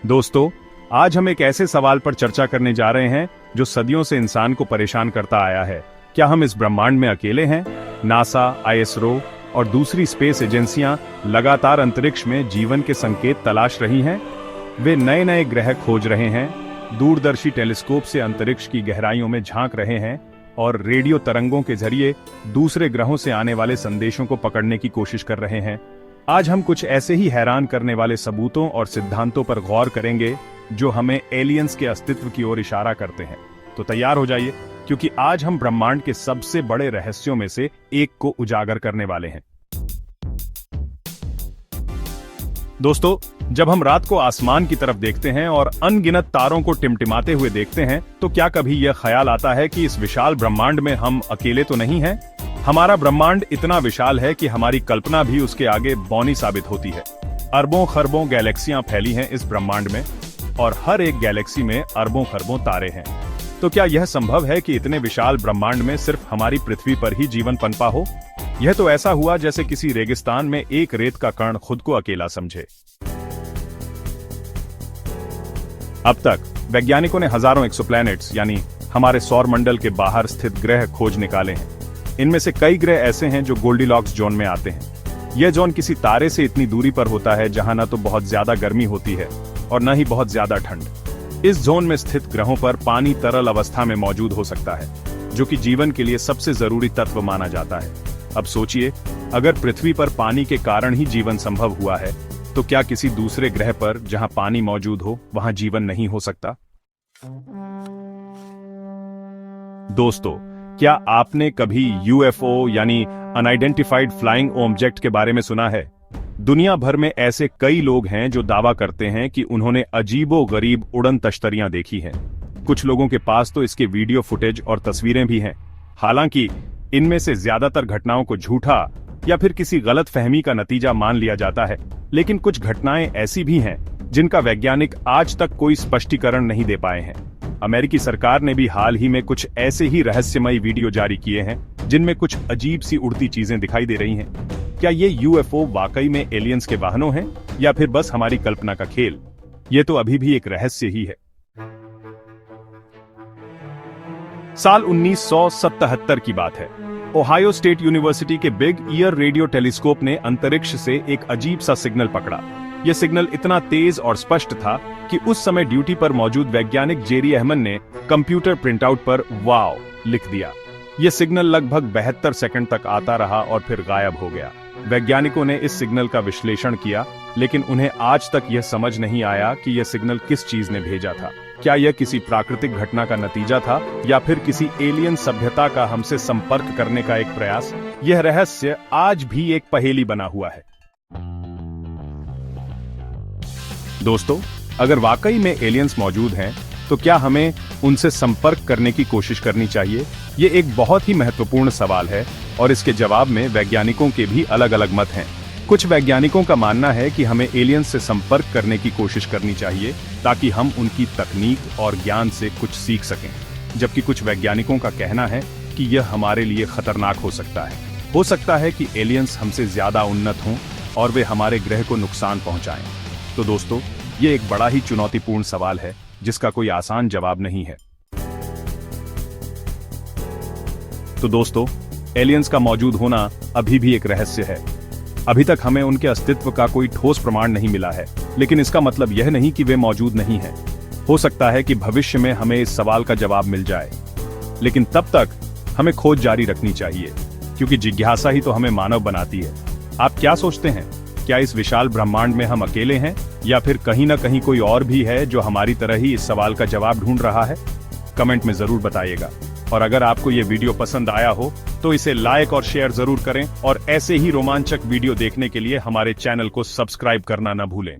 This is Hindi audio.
दोस्तों, आज हम एक ऐसे सवाल पर चर्चा करने जा रहे हैं जो सदियों से इंसान को परेशान करता आया है। क्या हम इस ब्रह्मांड में अकेले हैं? नासा, आईएसआरओ और दूसरी स्पेस एजेंसियां लगातार अंतरिक्ष में जीवन के संकेत तलाश रही हैं। वे नए नए ग्रह खोज रहे हैं, दूरदर्शी टेलीस्कोप से अंतरिक्ष की गहराइयों में झांक रहे हैं और रेडियो तरंगों के जरिए दूसरे ग्रहों से आने वाले संदेशों को पकड़ने की कोशिश कर रहे हैं। आज हम कुछ ऐसे ही हैरान करने वाले सबूतों और सिद्धांतों पर गौर करेंगे जो हमें एलियंस के अस्तित्व की ओर इशारा करते हैं। तो तैयार हो जाइए, क्योंकि आज हम ब्रह्मांड के सबसे बड़े रहस्यों में से एक को उजागर करने वाले हैं। दोस्तों, जब हम रात को आसमान की तरफ देखते हैं और अनगिनत तारों को टिमटिमाते हुए देखते हैं, तो क्या कभी यह ख्याल आता है कि इस विशाल ब्रह्मांड में हम अकेले तो नहीं हैं? हमारा ब्रह्मांड इतना विशाल है कि हमारी कल्पना भी उसके आगे बौनी साबित होती है। अरबों खरबों गैलेक्सियां फैली हैं इस ब्रह्मांड में और हर एक गैलेक्सी में अरबों खरबों तारे हैं। तो क्या यह संभव है कि इतने विशाल ब्रह्मांड में सिर्फ हमारी पृथ्वी पर ही जीवन पनपा हो? यह तो ऐसा हुआ जैसे किसी रेगिस्तान में एक रेत का कण खुद को अकेला समझे। अब तक वैज्ञानिकों ने हजारों एक्सोप्लैनेट्स यानी हमारे सौर मंडल के बाहर स्थित ग्रह खोज निकाले हैं। इनमें से कई ग्रह ऐसे हैं जो गोल्डीलॉक्स जोन में आते हैं। यह जोन किसी तारे से इतनी दूरी पर होता है जहां न तो बहुत ज्यादा गर्मी होती है और न ही बहुत ज्यादा ठंड। इस जोन में स्थित ग्रहों पर पानी तरल अवस्था में मौजूद हो सकता है, जो कि जीवन के लिए सबसे जरूरी तत्व माना जाता है। अब सोचिए, अगर पृथ्वी पर पानी के कारण ही जीवन संभव हुआ है, तो क्या किसी दूसरे ग्रह पर जहां पानी मौजूद हो वहां जीवन नहीं हो सकता? दोस्तों, क्या आपने कभी यूएफओ यानी अनआइडेंटिफाइड फ्लाइंग ऑब्जेक्ट के बारे में सुना है? दुनिया भर में ऐसे कई लोग हैं जो दावा करते हैं कि उन्होंने अजीबो-गरीब उड़न तश्तरियां देखी हैं। कुछ लोगों के पास तो इसके वीडियो फुटेज और तस्वीरें भी हैं। हालांकि इनमें से ज्यादातर घटनाओं को झूठा या फिर किसी गलत फहमी का नतीजा मान लिया जाता है, लेकिन कुछ घटनाएं ऐसी भी हैं जिनका वैज्ञानिक आज तक कोई स्पष्टीकरण नहीं दे पाए हैं। अमेरिकी सरकार ने भी हाल ही में कुछ ऐसे ही रहस्यमयी वीडियो जारी किए हैं जिनमें कुछ अजीब सी उड़ती चीजें दिखाई दे रही हैं। क्या ये यूएफओ वाकई में एलियंस के वाहनों हैं या फिर बस हमारी कल्पना का खेल? ये तो अभी भी एक रहस्य ही है। साल 1977 की बात है। ओहायो स्टेट यूनिवर्सिटी के बिग ईयर रेडियो टेलीस्कोप ने अंतरिक्ष से एक अजीब सा सिग्नल पकड़ा। यह सिग्नल इतना तेज और स्पष्ट था कि उस समय ड्यूटी पर मौजूद वैज्ञानिक जेरी अहमद ने कंप्यूटर प्रिंटआउट पर वाव लिख दिया। यह सिग्नल लगभग 72 सेकंड तक आता रहा और फिर गायब हो गया। वैज्ञानिकों ने इस सिग्नल का विश्लेषण किया, लेकिन उन्हें आज तक यह समझ नहीं आया कि यह सिग्नल किस चीज ने भेजा था। क्या यह किसी प्राकृतिक घटना का नतीजा था या फिर किसी एलियन सभ्यता का हमसे संपर्क करने का एक प्रयास? यह रहस्य आज भी एक पहेली बना हुआ है। दोस्तों, अगर वाकई में एलियंस मौजूद हैं, तो क्या हमें उनसे संपर्क करने की कोशिश करनी चाहिए? ये एक बहुत ही महत्वपूर्ण सवाल है और इसके जवाब में वैज्ञानिकों के भी अलग अलग मत हैं। कुछ वैज्ञानिकों का मानना है कि हमें एलियंस से संपर्क करने की कोशिश करनी चाहिए ताकि हम उनकी तकनीक और ज्ञान से कुछ सीख सकें, जबकि कुछ वैज्ञानिकों का कहना है कि यह हमारे लिए खतरनाक हो सकता है। हो सकता है कि एलियंस हमसे ज्यादा उन्नत हों और वे हमारे ग्रह को नुकसान पहुंचाएं। तो दोस्तों, ये एक बड़ा ही चुनौतीपूर्ण सवाल है जिसका कोई आसान जवाब नहीं है। तो दोस्तों, एलियंस का मौजूद होना अभी भी एक रहस्य है। अभी तक हमें उनके अस्तित्व का कोई ठोस प्रमाण नहीं मिला है, लेकिन इसका मतलब यह नहीं कि वे मौजूद नहीं हैं। हो सकता है कि भविष्य में हमें इस सवाल का जवाब मिल जाए, लेकिन तब तक हमें खोज जारी रखनी चाहिए, क्योंकि जिज्ञासा ही तो हमें मानव बनाती है। आप क्या सोचते हैं? क्या इस विशाल ब्रह्मांड में हम अकेले हैं या फिर कहीं ना कहीं कोई और भी है जो हमारी तरह ही इस सवाल का जवाब ढूंढ रहा है? कमेंट में जरूर बताइएगा। और अगर आपको ये वीडियो पसंद आया हो तो इसे लाइक और शेयर जरूर करें और ऐसे ही रोमांचक वीडियो देखने के लिए हमारे चैनल को सब्सक्राइब करना न भूलें।